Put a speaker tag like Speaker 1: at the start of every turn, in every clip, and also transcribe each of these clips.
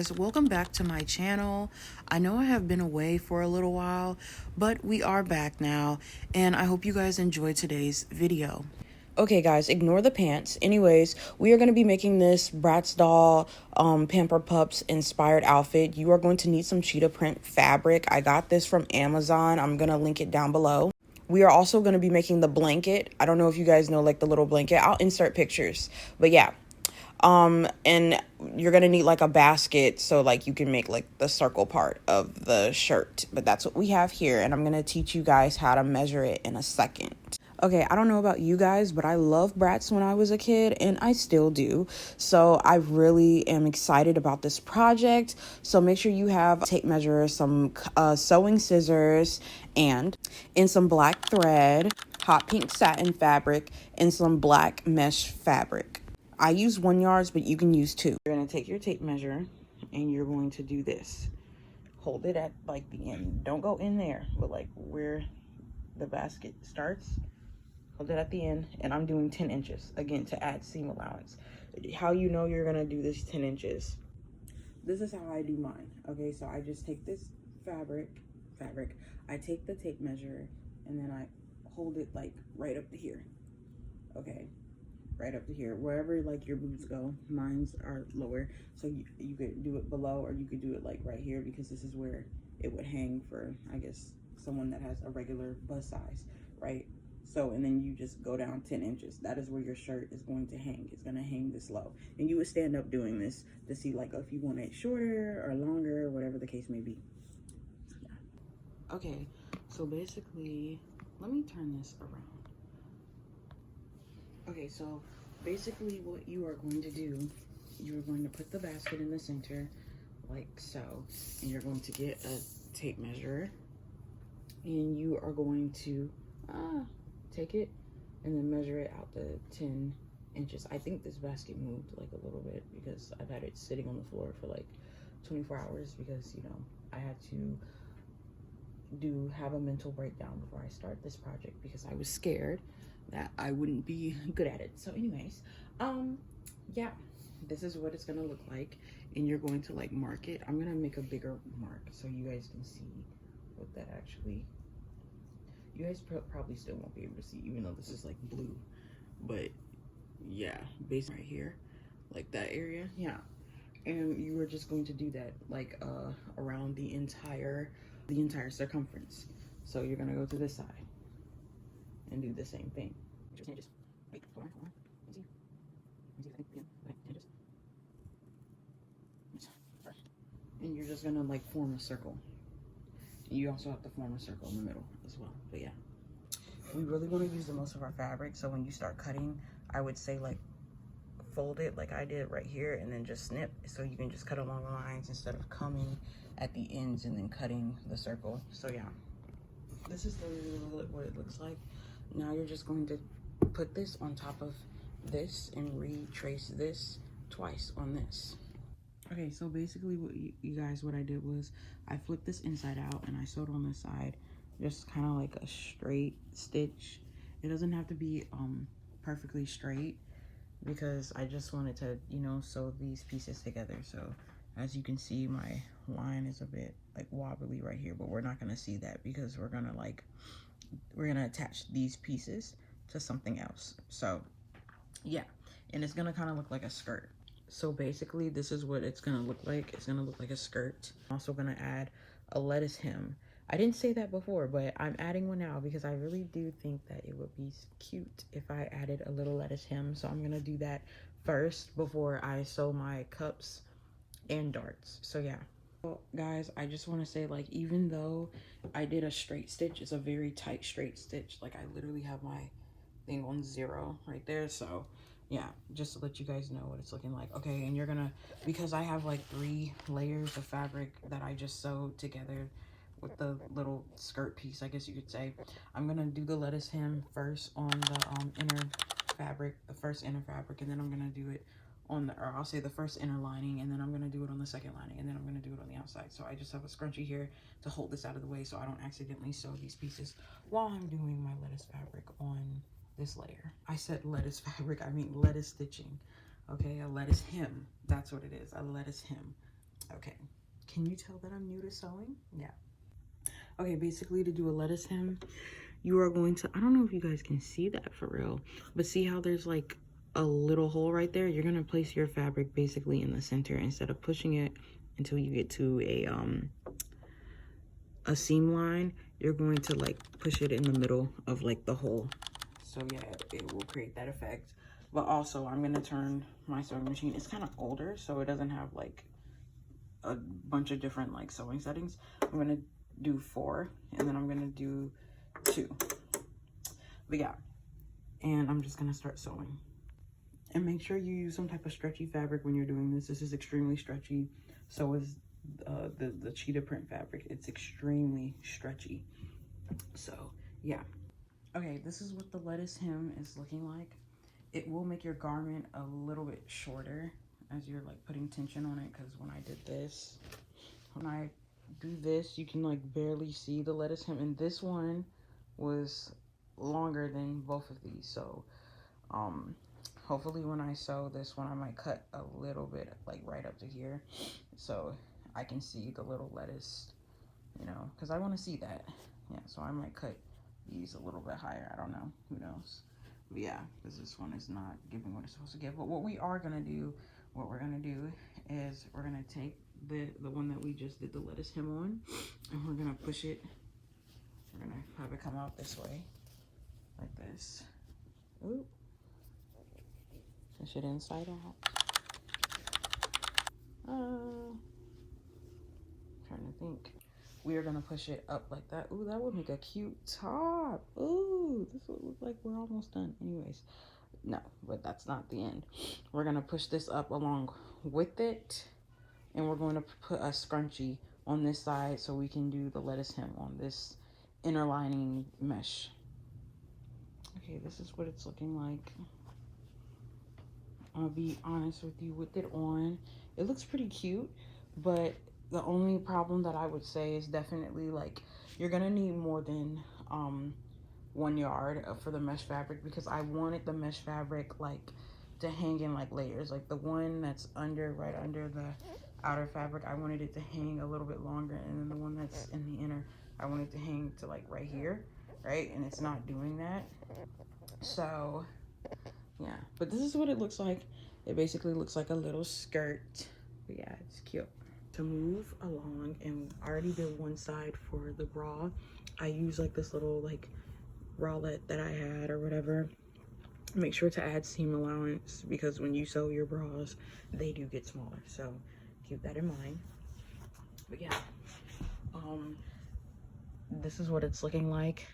Speaker 1: guys, welcome back to my channel. I know I have been away for a little while, but we are back now, and I hope you guys enjoyed today's video. Okay guys, ignore the pants. Anyways, we are going to be making this Bratz doll Pamper Pups inspired outfit. You are going to need some cheetah print fabric. I got this from Amazon. I'm going to link it down below. We are also going to be making the blanket. I don't know if you guys know like the little blanket. I'll insert pictures, but yeah. And you're gonna need like a basket so like you can make like the circle part of the shirt, but that's what we have here, and I'm gonna teach you guys how to measure it in a second. Okay, I don't know about you guys, but I love Bratz when I was a kid, and I still do. So I really am excited about this project. So make sure you have a tape measure, some sewing scissors, and in some black thread, hot pink satin fabric, and some black mesh fabric. I use 1 yard, but you can use 2. You're going to take your tape measure and you're going to do this. Hold it at like the end. Don't go in there, but like where the basket starts. Hold it at the end, and I'm doing 10 inches again to add seam allowance. How you know you're going to do this 10 inches. This is how I do mine. Okay, so I just take this fabric. I take the tape measure and then I hold it like right up to here. Okay. Right up to here, wherever like your boobs go. Mine's are lower, so you could do it below, or you could do it like right here, because this is where it would hang for, I guess, someone that has a regular bust size, right? So, and then you just go down 10 inches. That is where your shirt is going to hang. It's going to hang this low, and you would stand up doing this to see like if you want it shorter or longer, or whatever the case may be. Yeah. Okay, so basically, let me turn this around. Okay, so basically what you are going to do, you are going to put the basket in the center like so, and you're going to get a tape measure, and you are going to take it and then measure it out to 10 inches. I think this basket moved like a little bit because I've had it sitting on the floor for like 24 hours because, you know, I had to have a mental breakdown before I start this project because I was scared that I wouldn't be good at it. So anyways, yeah, this is what it's gonna look like, and you're going to like mark it. I'm gonna make a bigger mark so you guys can see what that actually, you guys probably still won't be able to see even though this is like blue, but yeah, basically right here, like that area, yeah. And you are just going to do that like around the entire circumference. So you're gonna go to this side and do the same thing. Just hinges. Wait, hold on. Easy. Hinges. And you're just gonna like form a circle. You also have to form a circle in the middle as well. But yeah, we really want to use the most of our fabric. So when you start cutting, I would say like fold it like I did right here, and then just snip, so you can just cut along the lines instead of coming at the ends and then cutting the circle. So yeah, this is what it looks like. Now you're just going to put this on top of this and retrace this twice on this. Okay, so basically what you guys, what I did was I flipped this inside out and I sewed on the side, just kind of like a straight stitch. It doesn't have to be perfectly straight because I just wanted to, you know, sew these pieces together. So as you can see, my line is a bit like wobbly right here, but we're not gonna see that because we're gonna attach these pieces to something else. So yeah, and it's gonna kind of look like a skirt. So basically this is what it's gonna look like. It's gonna look like a skirt. I'm also gonna add a lettuce hem. I didn't say that before, but I'm adding one now because I really do think that it would be cute if I added a little lettuce hem. So I'm gonna do that first before I sew my cups and darts. So yeah. Well, guys, I just want to say, like, even though I did a straight stitch, it's a very tight straight stitch. Like, I literally have my thing on 0 right there. So yeah, just to let you guys know what it's looking like. Okay, and you're gonna, because I have like 3 layers of fabric that I just sewed together with the little skirt piece, I guess you could say, I'm gonna do the lettuce hem first on the inner fabric, the first inner fabric, and then I'm gonna do it on the, or I'll say the first inner lining, and then I'm gonna do it on the second lining, and then I'm gonna do it on the outside. So I just have a scrunchie here to hold this out of the way so I don't accidentally sew these pieces while I'm doing my lettuce fabric on this layer. I said lettuce fabric, I mean lettuce stitching. Okay, a lettuce hem, that's what it is, a lettuce hem. Okay, can you tell that I'm new to sewing? Yeah. Okay, basically to do a lettuce hem, you are going to, I don't know if you guys can see that for real, but see how there's like a little hole right there? You're gonna place your fabric basically in the center instead of pushing it until you get to a seam line. You're going to like push it in the middle of like the hole. So yeah, it will create that effect. But also I'm gonna turn my sewing machine. It's kind of older, so it doesn't have like a bunch of different like sewing settings. I'm gonna do 4 and then I'm gonna do 2. But yeah, and I'm just gonna start sewing. And make sure you use some type of stretchy fabric when you're doing this. This is extremely stretchy. So is the cheetah print fabric. It's extremely stretchy. So yeah. Okay, this is what the lettuce hem is looking like. It will make your garment a little bit shorter as you're like putting tension on it, because when I did this, when I do this, you can like barely see the lettuce hem, and this one was longer than both of these. So hopefully when I sew this one, I might cut a little bit like right up to here so I can see the little lettuce, you know, because I want to see that. Yeah, so I might cut these a little bit higher. I don't know, who knows. But yeah, because this one is not giving what it's supposed to give. But what we are gonna do, is we're gonna take the one that we just did the lettuce hem on, and we're gonna push it. We're gonna have it come out this way, like this. Ooh. Push it inside out. Trying to think. We are gonna push it up like that. Ooh, that would make a cute top. Ooh, this would look like we're almost done. Anyways, no, but that's not the end. We're gonna push this up along with it, and we're going to put a scrunchie on this side so we can do the lettuce hem on this inner lining mesh. Okay, this is what it's looking like. I'll be honest with you, with it on, it looks pretty cute, but the only problem that I would say is definitely like you're gonna need more than 1 yard for the mesh fabric, because I wanted the mesh fabric like to hang in like layers. Like the one that's right under the outer fabric, I wanted it to hang a little bit longer, and then the one that's in the inner, I wanted to hang to like right here, right? And it's not doing that. So yeah, but this is what it looks like. It basically looks like a little skirt. But yeah, it's cute. To move along, and I already did one side for the bra. I use like this little like bralette that I had or whatever. Make sure to add seam allowance, because when you sew your bras, they do get smaller. So keep that in mind. But yeah, this is what it's looking like.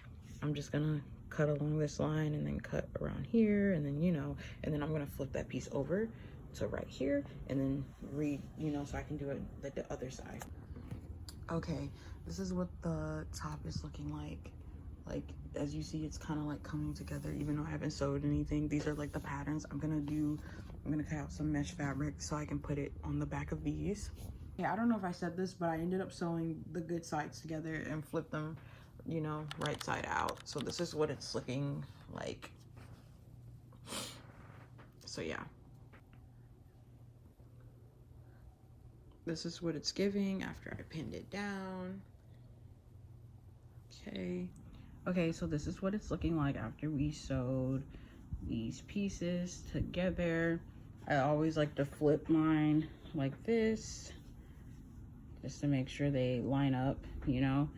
Speaker 1: I'm just gonna cut along this line and then cut around here, and then, you know, and then I'm gonna flip that piece over to right here, and then you know, so I can do it like the other side. Okay, this is what the top is looking like. Like, as you see, it's kind of like coming together, even though I haven't sewed anything. These are like the patterns. I'm gonna cut out some mesh fabric so I can put it on the back of these. Yeah, I don't know if I said this, but I ended up sewing the good sides together and flip them, you know, right side out. So this is what it's looking like. So yeah, this is what it's giving after I pinned it down. Okay, so this is what it's looking like after we sewed these pieces together. I always like to flip mine like this, just to make sure they line up, you know,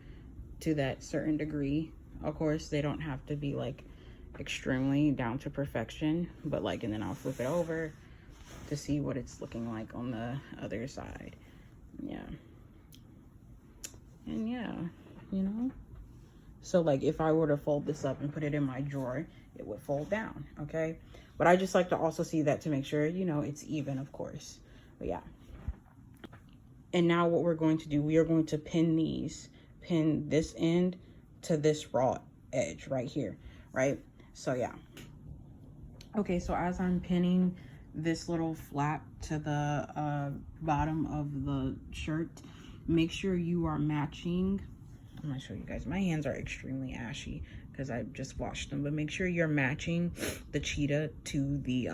Speaker 1: to that certain degree. Of course, they don't have to be like extremely down to perfection, but like, and then I'll flip it over to see what it's looking like on the other side. Yeah. And yeah, you know, so like if I were to fold this up and put it in my drawer, it would fold down. Okay, but I just like to also see that to make sure, you know, it's even, of course. But yeah, and now what we're going to do, we are going to pin this end to this raw edge right here, right? So yeah. Okay, so as I'm pinning this little flap to the bottom of the shirt, make sure you are matching. I'm gonna show you guys, my hands are extremely ashy because I just washed them, but make sure you're matching the cheetah to the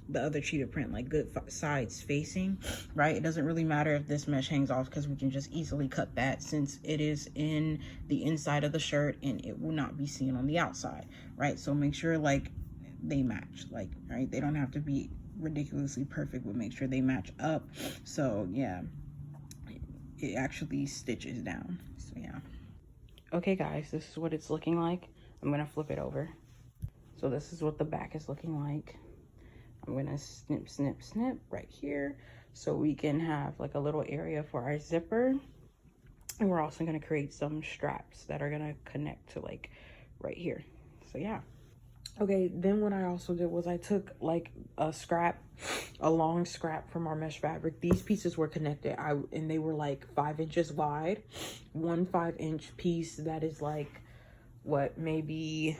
Speaker 1: the other cheetah print, like good sides facing, right? It doesn't really matter if this mesh hangs off because we can just easily cut that since it is in the inside of the shirt and it will not be seen on the outside, right? So make sure like they match, like, right? They don't have to be ridiculously perfect, but make sure they match up. So yeah, it actually stitches down. So yeah. Okay guys, this is what it's looking like. I'm gonna flip it over. So this is what the back is looking like. I'm gonna snip, snip, snip right here so we can have like a little area for our zipper. And we're also gonna create some straps that are gonna connect to like right here. So yeah. Okay, then what I also did was I took like a long scrap from our mesh fabric. These pieces were connected, and they were like 5 inches wide. One 5-inch piece that is like, what, maybe,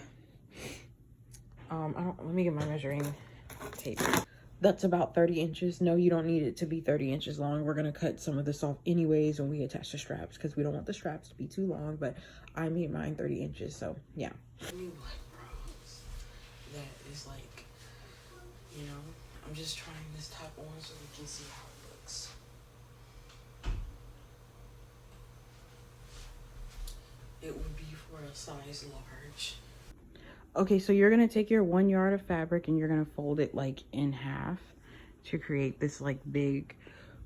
Speaker 1: let me get my measuring tape. That's about 30 inches. No, you don't need it to be 30 inches long. We're gonna cut some of this off anyways when we attach the straps because we don't want the straps to be too long, but I made mine 30 inches, so yeah. That is like, you know, I'm just trying this top on so we can see how it looks. It would be for a size large. Okay, so you're gonna take your 1 yard of fabric and you're gonna fold it like in half to create this like big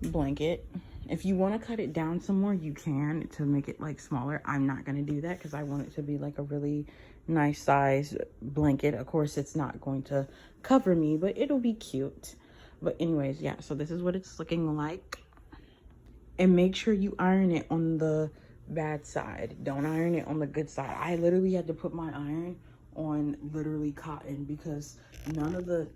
Speaker 1: blanket. If you want to cut it down some more, you can to make it like smaller. I'm not gonna do that because I want it to be like a really nice size blanket. Of course, it's not going to cover me, but it'll be cute. But anyways, yeah, so this is what it's looking like. And make sure you iron it on the bad side. Don't iron it on the good side. I literally had to put my iron on literally cotton because none of the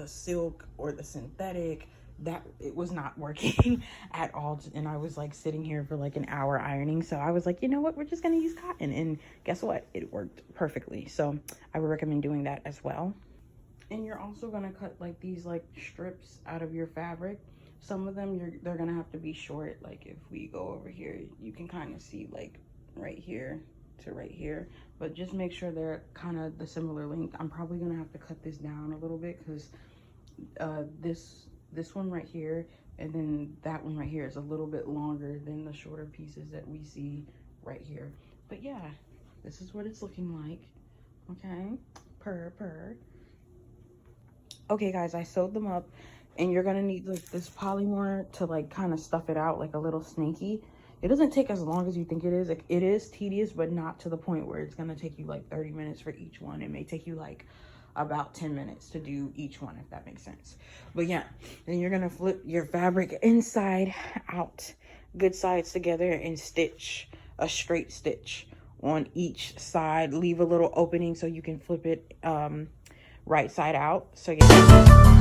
Speaker 1: silk or the synthetic, that it was not working at all. And I was like sitting here for like an hour ironing, so I was like, you know what, we're just gonna use cotton, and guess what, it worked perfectly. So I would recommend doing that as well. And you're also gonna cut like these like strips out of your fabric. Some of them they're gonna have to be short. Like if we go over here, you can kind of see like right here to right here, but just make sure they're kind of the similar length. I'm probably gonna have to cut this down a little bit because this one right here and then that one right here is a little bit longer than the shorter pieces that we see right here. But yeah, this is what it's looking like. Okay, purr. Okay guys, I sewed them up, and you're gonna need like this polymer to like kind of stuff it out like a little snaky. It doesn't take as long as you think it is. Like, it is tedious, but not to the point where it's gonna take you like 30 minutes for each one. It may take you like about 10 minutes to do each one, if that makes sense. But yeah, then you're gonna flip your fabric inside out, good sides together, and stitch a straight stitch on each side. Leave a little opening so you can flip it right side out. So yeah.